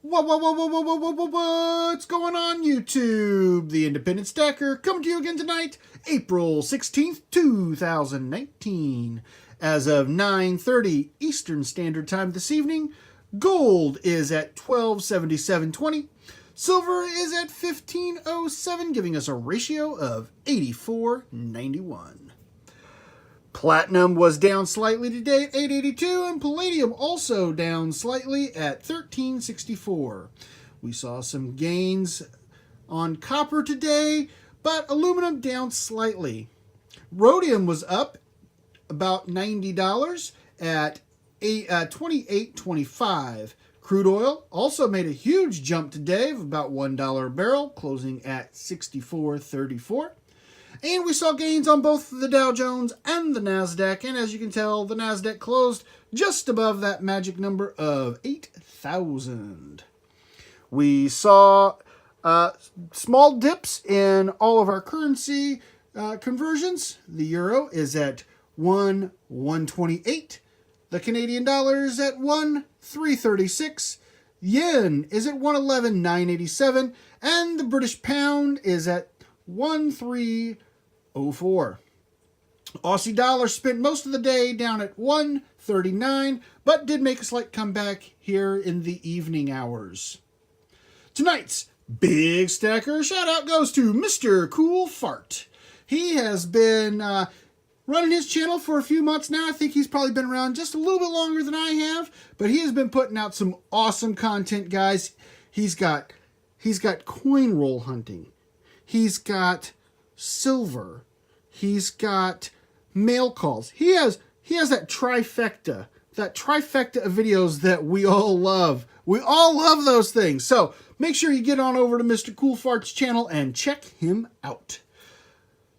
What's going on, YouTube? The Independent Stacker coming to you again tonight, April 16th, 2019. As of 9:30 Eastern Standard Time this evening, gold is at $12.7720. Silver is at $15.07, giving us a ratio of 84.91. Platinum was down slightly today at $8.82, and palladium also down slightly at $13.64. We saw some gains on copper today, but aluminum down slightly. Rhodium was up about $90 at $28.25. Crude oil also made a huge jump today of about $1 a barrel, closing at $64.34. And we saw gains on both the Dow Jones and the NASDAQ. And as you can tell, the NASDAQ closed just above that magic number of 8,000. We saw small dips in all of our currency conversions. The euro is at 1.128. The Canadian dollar is at 1.336. Yen is at 111.987. And the British pound is at 1.304. Aussie dollar spent most of the day down at 1.39, but did make a slight comeback here in the evening hours. Tonight's Big Stacker shout out goes to Mr. Cool Fart. He has been running his channel for a few months now. I think he's probably been around just a little bit longer than I have, but he has been putting out some awesome content, guys. He's got coin roll hunting. He's got silver. He's got mail calls. He has that trifecta of videos that we all love. We all love those things. So make sure you get on over to Mr. Cool Fart's channel and check him out.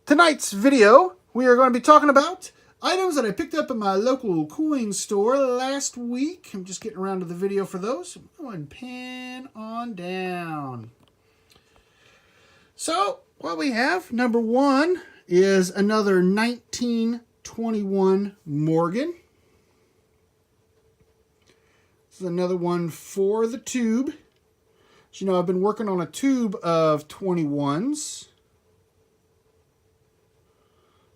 Tonight's video, we are going to be talking about items that I picked up at my local coin store last week. I'm just getting around to the video for those. Go ahead and pan on down. So what we have, number one, is another 1921 Morgan. This is another one for the tube. As you know, I've been working on a tube of 21s.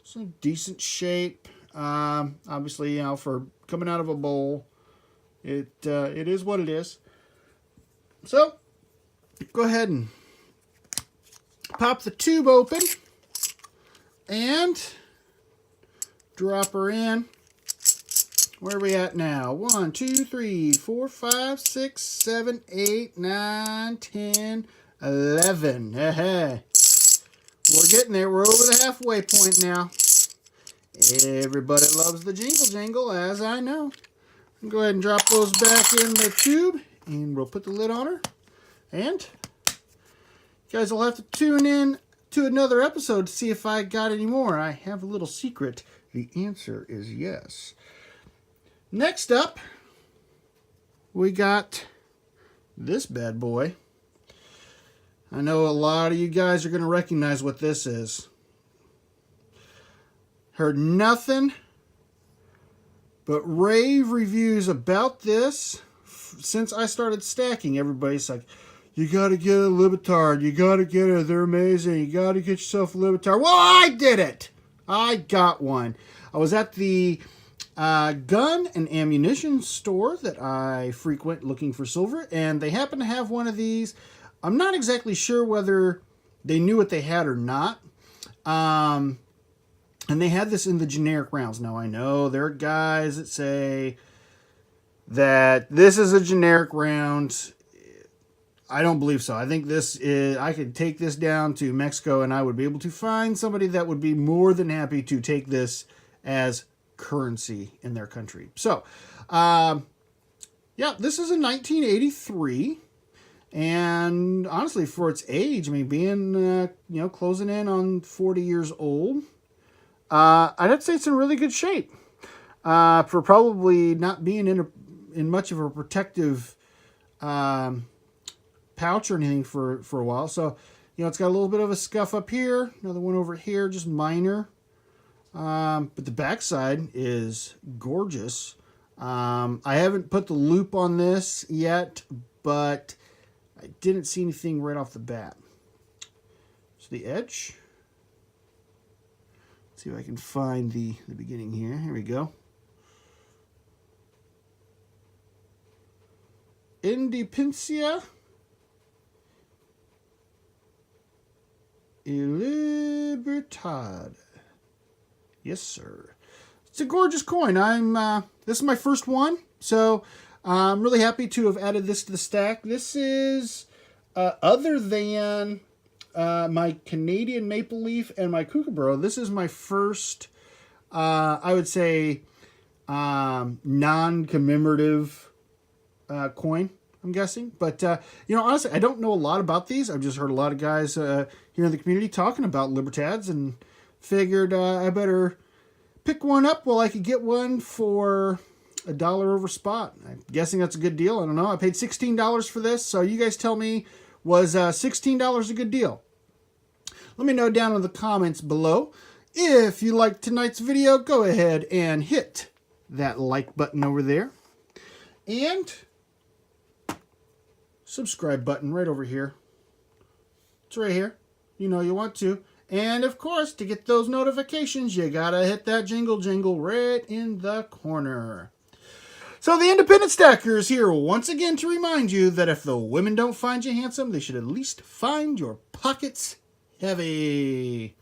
It's a decent shape. Obviously, you know, for coming out of a bowl, it is what it is. So, go ahead and pop the tube open and drop her in. Where are we at now? 1, 2, 3, 4, 5, 6, 7, 8, 9, 10, 11. We're getting there. We're over the halfway point now. Everybody loves the jingle jangle, as I know. Go ahead and drop those back in the tube, and we'll put the lid on her. And you guys will have to tune in to another episode to see if I got any more. I have a little secret. The answer is yes. Next up, we got this bad boy. I know a lot of you guys are going to recognize what this is. Heard nothing but rave reviews about this since I started stacking. Everybody's like, you got to get a Libertad. You got to get it. They're amazing. You got to get yourself a Libertad. Well, I did it. I got one. I was at the gun and ammunition store that I frequent looking for silver, and they happen to have one of these. I'm not exactly sure whether they knew what they had or not. And they had this in the generic rounds. Now, I know there are guys that say that this is a generic round. I don't believe so. I think this is, I could take this down to Mexico and I would be able to find somebody that would be more than happy to take this as currency in their country. So, yeah, this is a 1983. And honestly, for its age, I mean, being, closing in on 40 years old, I'd have to say it's in really good shape. For probably not being in much of a protective pouch or anything for a while. So, it's got a little bit of a scuff up here. Another one over here, just minor. But the backside is gorgeous. I haven't put the loop on this yet, but I didn't see anything right off the bat. So the edge. Let's see if I can find the beginning here. Here we go. Independencia y Libertad. Yes, sir. It's a gorgeous coin. This is my first one, so I'm really happy to have added this to the stack. This is other than my Canadian Maple Leaf and my Kookaburra. This is my first, I would say, non-commemorative coin, I'm guessing. But, you know, honestly, I don't know a lot about these. I've just heard a lot of guys here in the community talking about Libertads and figured I better pick one up while I could get one for $1 over spot. I'm guessing that's a good deal. I don't know. I paid $16 for this, so you guys tell me, was $16 a good deal? Let me know down in the comments below. If you liked tonight's video, go ahead and hit that like button over there. And subscribe button right over here. It's right here. You know you want to. And of course, to get those notifications, you gotta hit that jingle right in the corner. So the Independent Stacker is here once again to remind you that if the women don't find you handsome, they should at least find your pockets heavy.